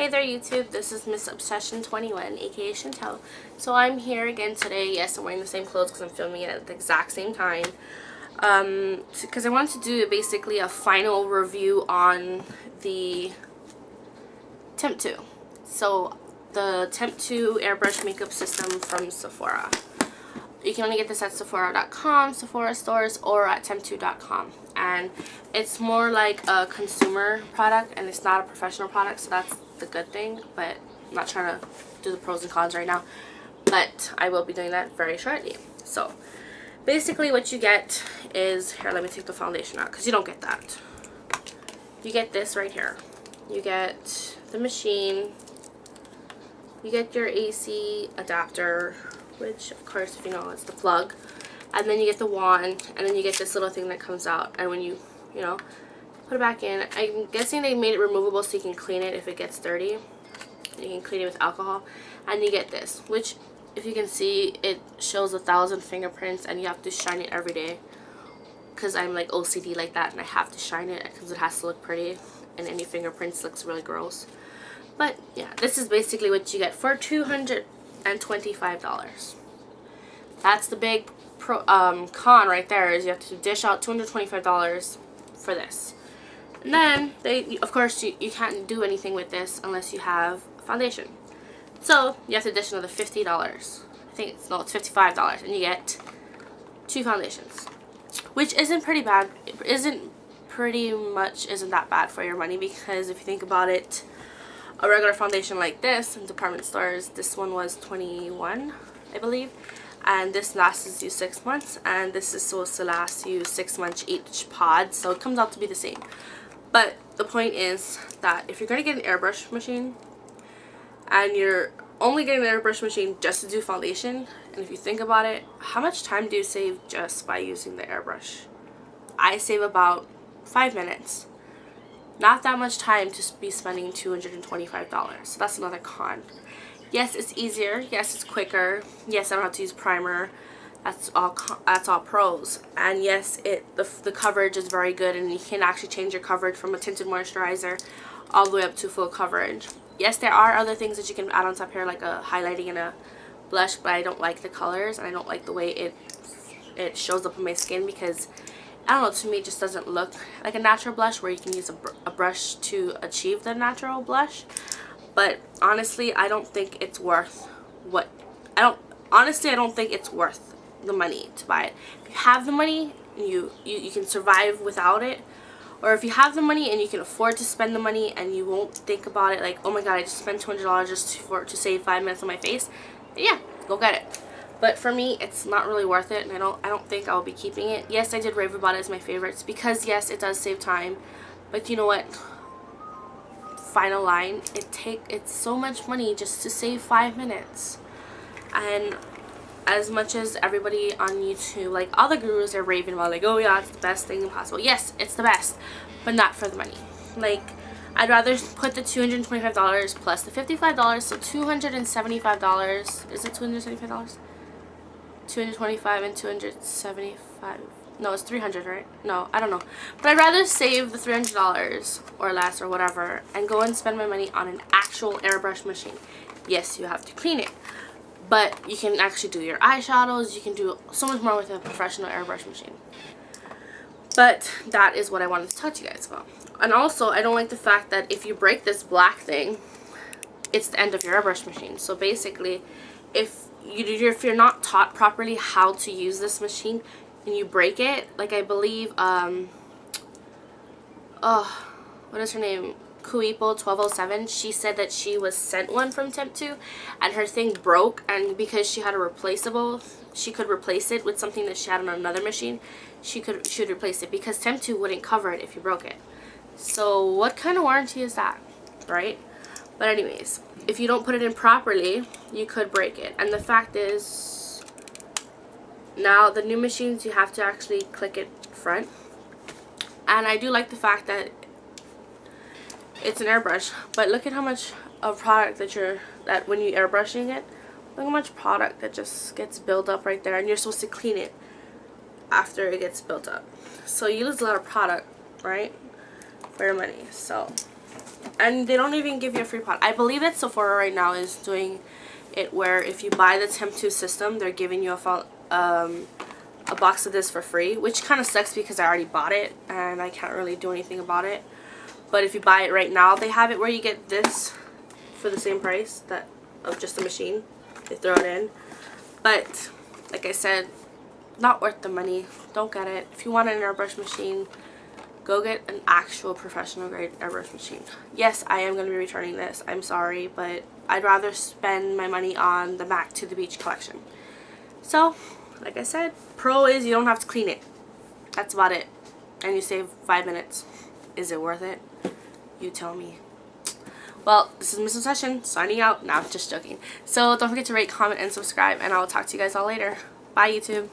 Hey there YouTube, this is Miss Obsession 21 aka Chantel. So I'm here again today. Yes, I'm wearing the same clothes because I'm filming it at the exact same time. Because I wanted to do basically a final review on the Temptu. So the Temptu Airbrush makeup system from Sephora. You can only get this at Sephora.com, Sephora stores, or at Temptu.com. And it's more like a consumer product and it's not a professional product, so that's the good thing. But I'm not trying to do the pros and cons right now, but I will be doing that very shortly. So basically what you get is, here, let me take the foundation out because you don't get that. You get this right here. You get the machine, you get your AC adapter, which of course, if you know, it's the plug, and then you get the wand, and then you get this little thing that comes out, and when you put it back in, I'm guessing they made it removable so you can clean it if it gets dirty. You can clean it with alcohol, and you get this, which if you can see, it shows 1,000 fingerprints, and you have to shine it every day because I'm like OCD like that, and I have to shine it because it has to look pretty, and any fingerprints looks really gross. But yeah, this is basically what you get for $225. That's the big con right there, is you have to dish out $225 for this. And then of course you can't do anything with this unless you have foundation, so you have to dish another $50. I think it's $55, and you get 2 foundations, which isn't pretty bad. It isn't that bad for your money, because if you think about it, a regular foundation like this in department stores, this one was $21, I believe, and this lasts you 6 months, and this is supposed to last you 6 months each pod, so it comes out to be the same. But the point is that if you're going to get an airbrush machine and you're only getting an airbrush machine just to do foundation, and if you think about it, how much time do you save just by using the airbrush? I save about 5 minutes. Not that much time to be spending $225. So that's another con. Yes, it's easier. Yes, it's quicker. Yes, I don't have to use primer. That's all pros. And yes, the coverage is very good, and you can actually change your coverage from a tinted moisturizer all the way up to full coverage. Yes, there are other things that you can add on top here, like a highlighting and a blush, but I don't like the colors, and I don't like the way it shows up on my skin, because I don't know, to me it just doesn't look like a natural blush where you can use a brush to achieve the natural blush. But honestly, I don't think it's worth I don't think it's worth the money to buy it. If you have the money, you can survive without it. Or if you have the money and you can afford to spend the money and you won't think about it like, oh my god, I just spent $200 just to save 5 minutes on my face, then yeah, go get it. But for me, it's not really worth it, and I don't think I'll be keeping it. Yes, I did rave about it as my favorites because yes, it does save time. But you know what? Final line, it's so much money just to save 5 minutes. And as much as everybody on YouTube, like all the gurus, are raving about, like, oh yeah, it's the best thing possible. Yes, it's the best, but not for the money. Like, I'd rather put the $225 plus the $55, so $275. Is it $275? 225 and 275. No, it's 300, right? No, I don't know. But I'd rather save the $300 or less or whatever and go and spend my money on an actual airbrush machine. Yes, you have to clean it, but you can actually do your eyeshadows. You can do so much more with a professional airbrush machine. But that is what I wanted to talk to you guys about. And also, I don't like the fact that if you break this black thing, it's the end of your airbrush machine. So basically, if you're not taught properly how to use this machine and you break it, like I believe what is her name, Kuipo1207, she said that she was sent one from Temptu and her thing broke, and because she had a replaceable, she could replace it with something that she had on another machine. She would replace it because Temptu wouldn't cover it if you broke it. So what kind of warranty is that, right? But anyways, if you don't put it in properly, you could break it. And the fact is, now the new machines, you have to actually click it front. And I do like the fact that it's an airbrush, but look at how much of product that when you're airbrushing it, look how much product that just gets built up right there, and you're supposed to clean it after it gets built up. So you lose a lot of product, right, for your money. So And they don't even give you a free pot. I believe that Sephora right now is doing it where if you buy the Temptu system, they're giving you a box of this for free, which kind of sucks because I already bought it and I can't really do anything about it. But if you buy it right now, they have it where you get this for the same price of just the machine. They throw it in. But like I said, not worth the money. Don't get it. If you want an airbrush machine, go get an actual professional grade airbrush machine. Yes, I am going to be returning this. I'm sorry, but I'd rather spend my money on the Back to the Beach collection. So, like I said, pro is you don't have to clean it. That's about it. And you save 5 minutes. Is it worth it? You tell me. Well, this is Miss Obsession signing out. Nah, just joking. So don't forget to rate, comment, and subscribe, and I will talk to you guys all later. Bye, YouTube.